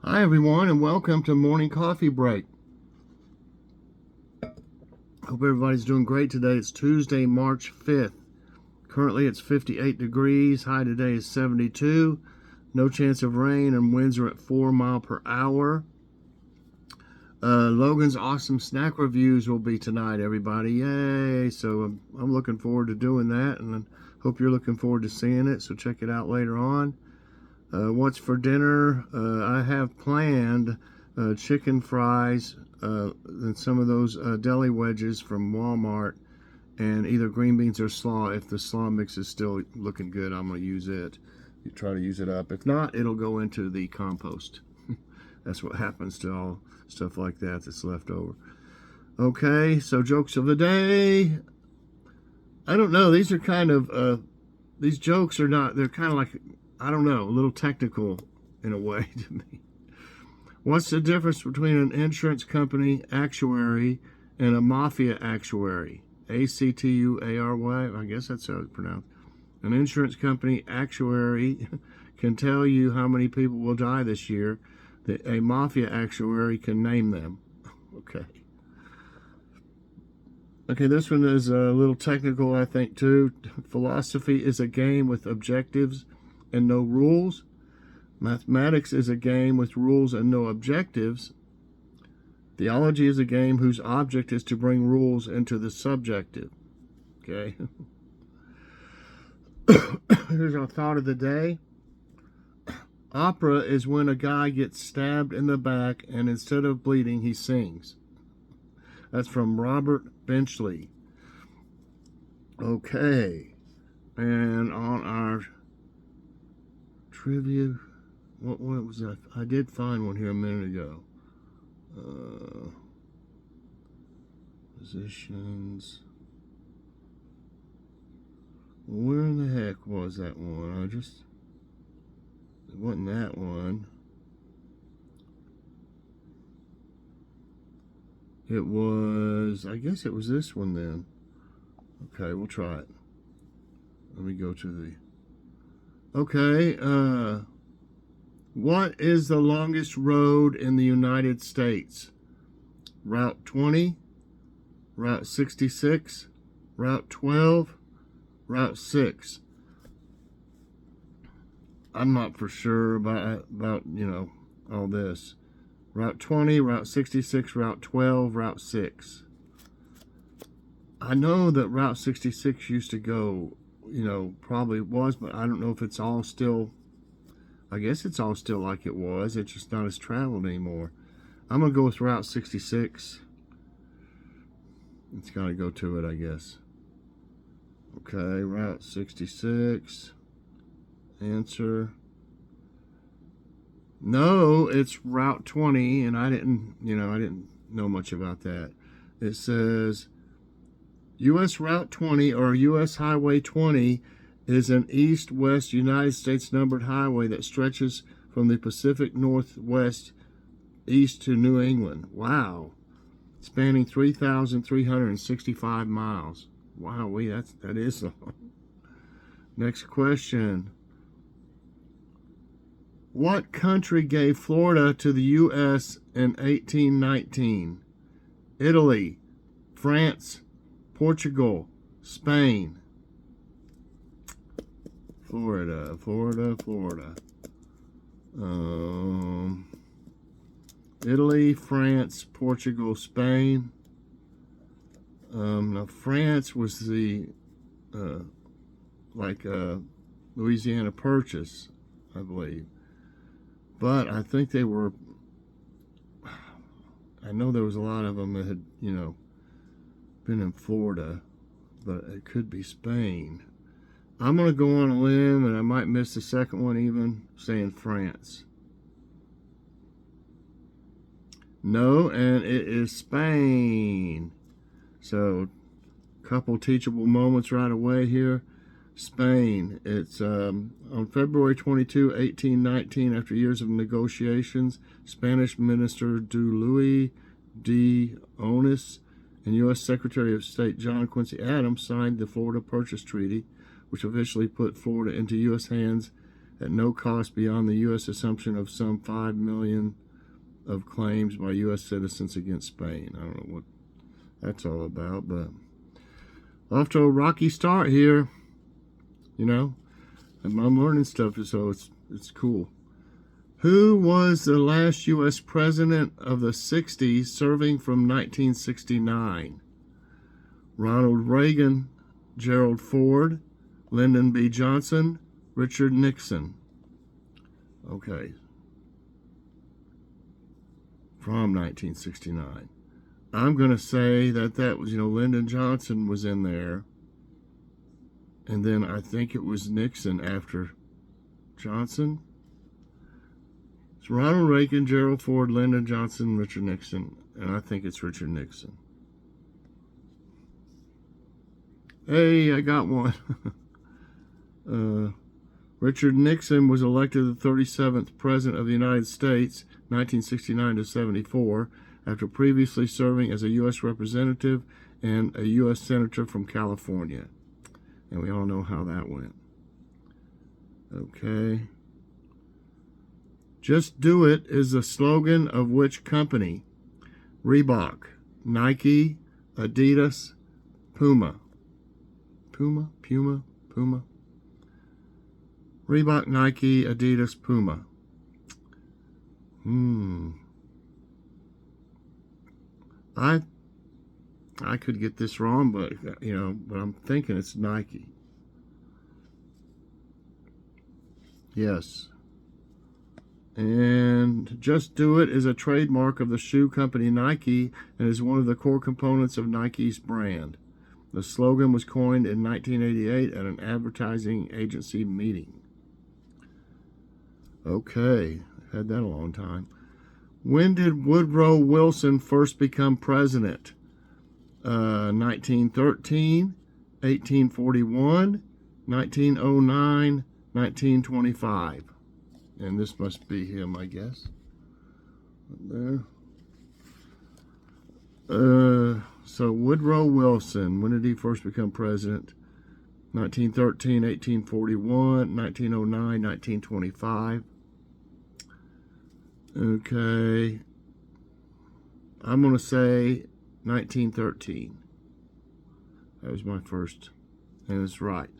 Hi, everyone, and welcome to Morning Coffee Break. Hope everybody's doing great today. It's Tuesday, March 5th. Currently, it's 58 degrees. High today is 72. No chance of rain, and winds are at 4 miles per hour. Logan's Awesome Snack Reviews will be tonight, everybody. Yay! So I'm looking forward to doing that, and I hope you're looking forward to seeing it. So check it out later on. What's for dinner? I have planned chicken fries and some of those deli wedges from Walmart, and either green beans or slaw. If the slaw mix is still looking good, I'm going to use it. You try to use it up. If not, it'll go into the compost. That's what happens to all stuff like that that's left over. Okay, so jokes of the day. I don't know. These are kind of, these jokes are not, they're kind of like, I don't know, a little technical in a way to me. What's the difference between an insurance company actuary and a mafia actuary? A-C-T-U-A-R-Y, I guess that's how it's pronounced. An insurance company actuary can tell you how many people will die this year. A mafia actuary can name them. Okay. Okay, this one is a little technical, I think, too. Philosophy is a game with objectives and no rules. Mathematics is a game with rules and no objectives. Theology is a game whose object is to bring rules into the subjective. Okay. Here's our thought of the day. Opera is when a guy gets stabbed in the back and instead of bleeding, he sings. That's from Robert Benchley. Okay. And on our trivia, what was that? I did find one here a minute ago. Positions. Where in the heck was that one? It wasn't that one. It was, I guess it was this one then. Okay, we'll try it. Let me go to the, okay, what is the longest road in the United States? Route 20, Route 66, Route 12, Route 6. I'm not for sure about all this. Route 20, Route 66, Route 12, Route 6. I know that Route 66 used to go, probably was, but I don't know if it's all still, I guess it's all still like it was. It's just not as traveled anymore. I'm going to go with Route 66. It's got to go to it, I guess. Okay, Route 66. Answer. No, it's Route 20, and I didn't know much about that. It says U.S. Route 20 or U.S. Highway 20 is an east-west United States numbered highway that stretches from the Pacific Northwest east to New England. Wow. Spanning 3,365 miles. Wow, that is long. Next question. What country gave Florida to the U.S. in 1819? Italy, France, Portugal, Spain. Florida. Italy, France, Portugal, Spain. Now France was the Louisiana Purchase, I believe. But I think they were, I know there was a lot of them that had, been in Florida, but it could be Spain. I'm going to go on a limb, and I might miss the second one even, saying France. No, and it is Spain. So, couple teachable moments right away here. Spain. It's on February 22, 1819, after years of negotiations, Spanish Minister Luis de Onis and U.S. Secretary of State John Quincy Adams signed the Florida Purchase Treaty, which officially put Florida into U.S. hands at no cost beyond the U.S. assumption of some 5 million of claims by U.S. citizens against Spain. I don't know what that's all about, but off to a rocky start here, you know. I'm learning stuff, so it's cool. Who was the last U.S. president of the 60s serving from 1969? Ronald Reagan, Gerald Ford, Lyndon B. Johnson, Richard Nixon. Okay. From 1969. I'm going to say that was, Lyndon Johnson was in there. And then I think it was Nixon after Johnson. It's Ronald Reagan, Gerald Ford, Lyndon Johnson, Richard Nixon. And I think it's Richard Nixon. Hey, I got one. Richard Nixon was elected the 37th President of the United States, 1969 to 74, after previously serving as a U.S. Representative and a U.S. Senator from California. And we all know how that went. Okay. Just Do It is the slogan of which company? Reebok, Nike, Adidas, Puma. Puma. Reebok, Nike, Adidas, Puma. I could get this wrong, but but I'm thinking it's Nike. Yes. And Just Do It is a trademark of the shoe company Nike and is one of the core components of Nike's brand. The slogan was coined in 1988 at an advertising agency meeting. Okay, I've had that a long time. When did Woodrow Wilson first become president? 1913, 1841, 1909, 1925. And this must be him, I guess. There. So Woodrow Wilson, when did he first become president? 1913, 1841, 1909, 1925. Okay. I'm going to say 1913. That was my first. And it's right.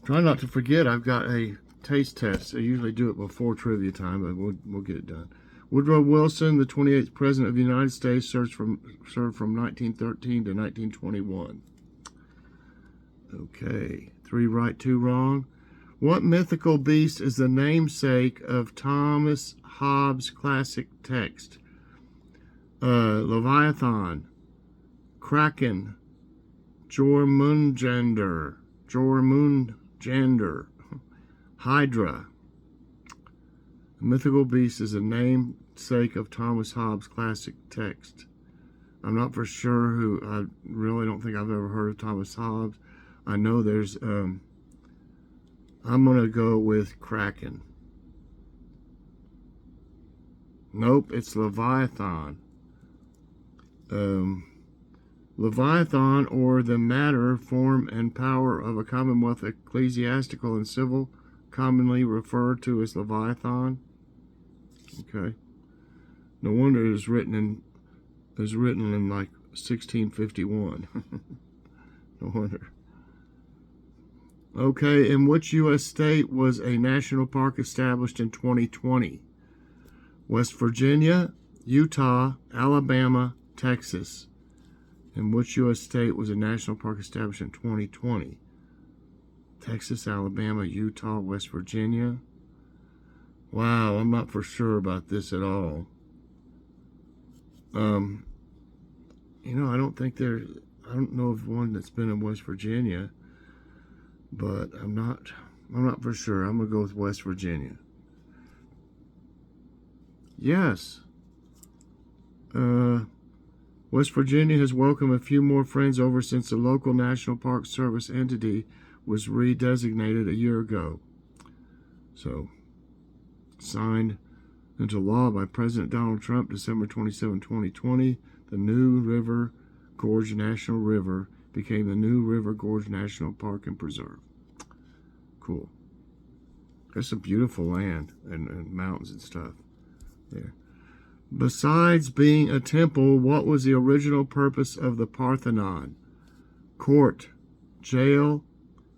Try not to forget, I've got a taste test. I usually do it before trivia time, but we'll get it done. Woodrow Wilson, the 28th President of the United States, served from 1913 to 1921. Okay, 3 right, 2 wrong. What mythical beast is the namesake of Thomas Hobbes' classic text? Leviathan, Kraken, Jormungandr, Hydra. A mythical beast is a namesake of Thomas Hobbes' classic text. I'm not for sure who. I really don't think I've ever heard of Thomas Hobbes. I know there's. I'm going to go with Kraken. Nope, it's Leviathan. Leviathan, or the matter, form, and power of a commonwealth, ecclesiastical and civil, commonly referred to as Leviathan. Okay. No wonder it was written in like 1651. No wonder. Okay, in which U.S. state was a national park established in 2020? West Virginia, Utah, Alabama, Texas. In which U.S. state was a national park established in 2020? Texas, Alabama, Utah, West Virginia. Wow, I'm not for sure about this at all. I don't know of one that's been in West Virginia, but I'm not for sure. I'm gonna go with West Virginia. Yes. West Virginia has welcomed a few more friends over since the local National Park Service entity was redesignated a year ago. So, signed into law by President Donald Trump December 27, 2020, the New River Gorge National River became the New River Gorge National Park and Preserve. cool. There's some beautiful land and mountains and stuff there. Besides being a temple, what was the original purpose of the Parthenon? Court, jail,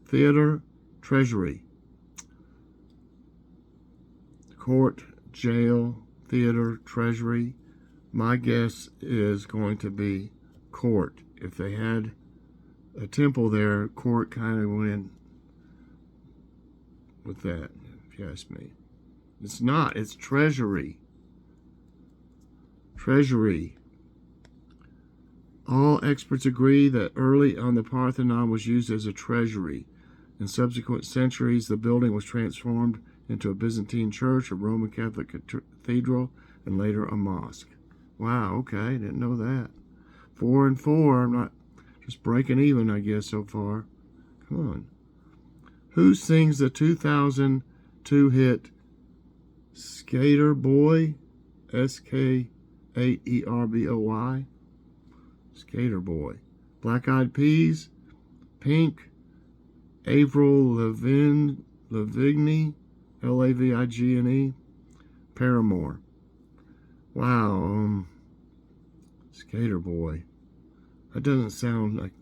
theater, treasury. Court, jail, theater, treasury. My guess is going to be court. If they had a temple there, court kind of went in with that, if you ask me. It's not, it's treasury. Treasury. All experts agree that early on the Parthenon was used as a treasury. In subsequent centuries, the building was transformed into a Byzantine church, a Roman Catholic cathedral, and later a mosque. Wow, okay, didn't know that. 4 and 4, I'm not just breaking even, I guess, so far. Come on. Who sings the 2002 hit Skater Boy? S-K-A-E-R-B-O-Y. Skater Boy. Black Eyed Peas, Pink, Avril Lavigne, L-A-V-I-G-N-E, Paramore. Wow, Skater Boy. That doesn't sound like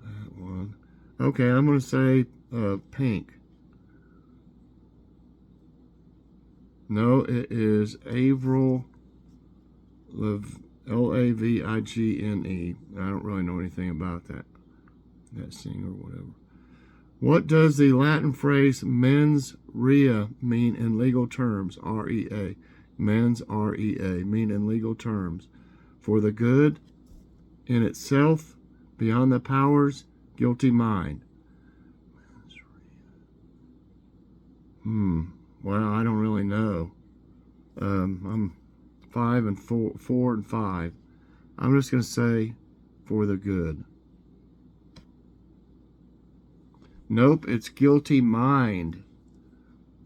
that one. Okay, I'm going to say Pink. No, it is Avril L-A-V-I-G-N-E. I don't really know anything about that singer or whatever. What does the Latin phrase mens rea mean in legal terms? R-E-A. Mens, R-E-A, mean in legal terms. For the good, in itself, beyond the powers, guilty mind. Well, I don't really know. I'm 4 and 5. I'm just going to say for the good. Nope, it's guilty mind.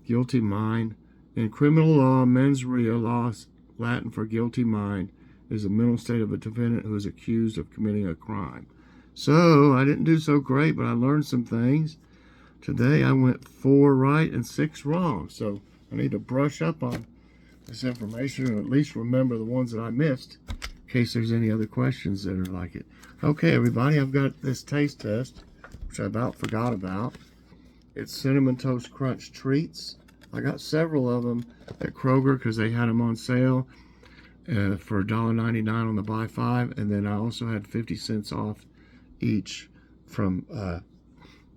Guilty mind. In criminal law, mens rea, Latin for guilty mind, is the mental state of a defendant who is accused of committing a crime. So, I didn't do so great, but I learned some things. Today, I went 4 right and 6 wrong. So, I need to brush up on this information and at least remember the ones that I missed in case there's any other questions that are like it. Okay, everybody, I've got this taste test, which I about forgot about. It's Cinnamon Toast Crunch Treats. I got several of them at Kroger because they had them on sale for $1.99 on the buy 5. And then I also had 50 cents off each from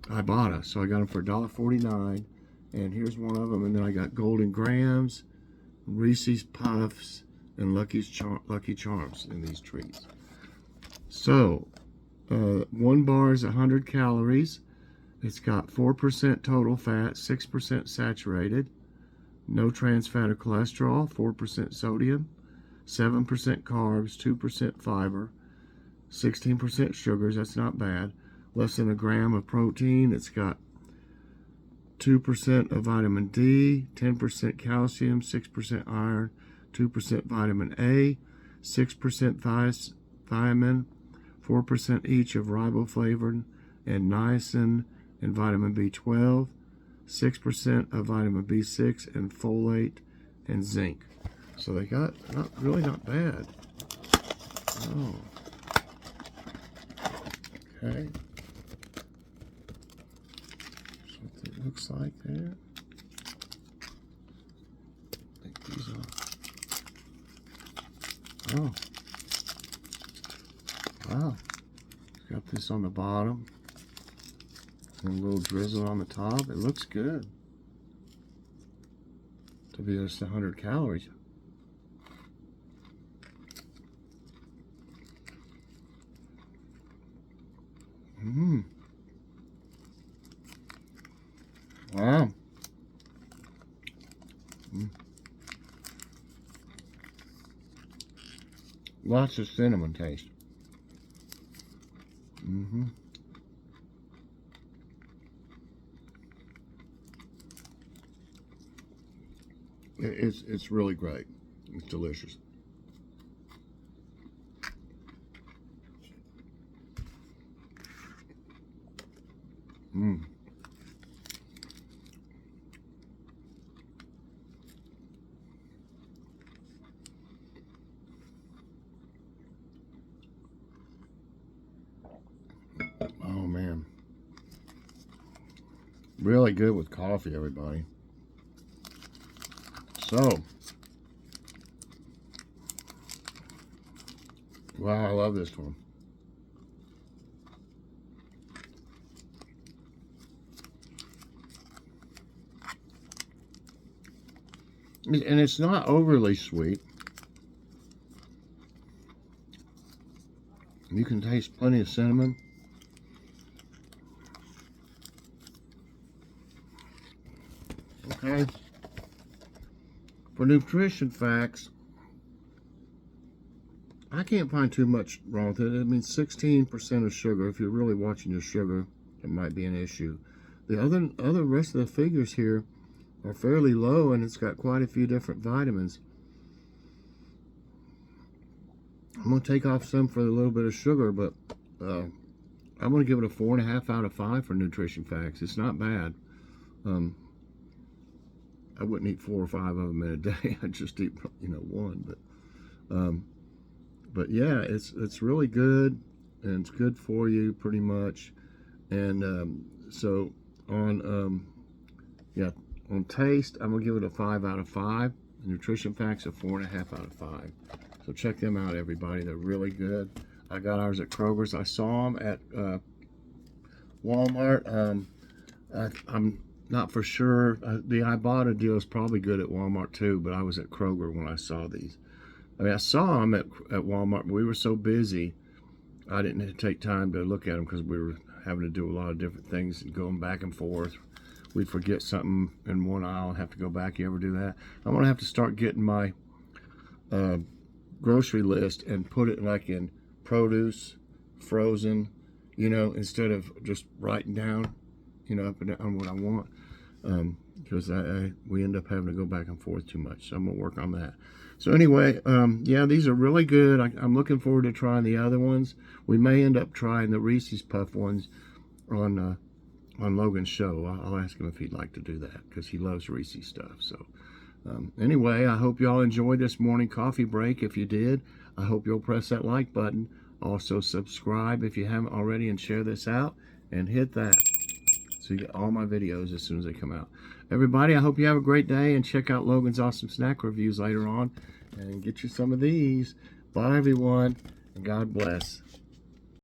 Ibotta. So I got them for $1.49. And here's one of them. And then I got Golden Grahams, Reese's Puffs, and Lucky Charms in these treats. So, 1 bar is 100 calories. It's got 4% total fat, 6% saturated, no trans fat or cholesterol, 4% sodium, 7% carbs, 2% fiber, 16% sugars, that's not bad, less than a gram of protein. It's got 2% of vitamin D, 10% calcium, 6% iron, 2% vitamin A, 6% thiamine, 4% each of riboflavin and niacin and vitamin B12, 6% of vitamin B6 and folate and zinc. So they got not bad. Oh. Okay. That's what it looks like there. Take these off. Oh. Wow. Got this on the bottom. And a little drizzle on the top. It looks good. To be just 100 calories. Wow. Lots of cinnamon taste. It's really great. It's delicious. Really good with coffee, everybody. So, wow, I love this one. And it's not overly sweet. You can taste plenty of cinnamon. Okay. For nutrition facts, I can't find too much wrong with it. I mean, 16% of sugar. If you're really watching your sugar, it might be an issue. The other rest of the figures here are fairly low, and it's got quite a few different vitamins. I'm going to take off some for a little bit of sugar, but I'm going to give it a 4.5 out of 5 for nutrition facts. It's not bad. I wouldn't eat 4 or 5 of them in a day. I'd just eat, one. But yeah, it's really good, and it's good for you pretty much. And so on on taste, I'm gonna give it a 5 out of 5. Nutrition facts, a 4.5 out of 5. So check them out, everybody. They're really good. I got ours at Kroger's. I saw them at Walmart. I'm not for sure. The Ibotta deal is probably good at Walmart too, but I was at Kroger when I saw these. I mean, I saw them at Walmart, but we were so busy, I didn't take time to look at them because we were having to do a lot of different things and going back and forth. We'd forget something in one aisle and have to go back. You ever do that? I'm going to have to start getting my grocery list and put it like in produce, frozen, instead of just writing down, up and down what I want. Because we end up having to go back and forth too much. So I'm going to work on that. So anyway, yeah, these are really good. I'm looking forward to trying the other ones. We may end up trying the Reese's Puff ones on Logan's show. I'll ask him if he'd like to do that because he loves Reese's stuff. So anyway, I hope y'all enjoyed this morning coffee break. If you did, I hope you'll press that like button. Also subscribe if you haven't already, and share this out and hit that so you get all my videos as soon as they come out. Everybody, I hope you have a great day, and check out Logan's awesome snack reviews later on and get you some of these. Bye, everyone, and God bless.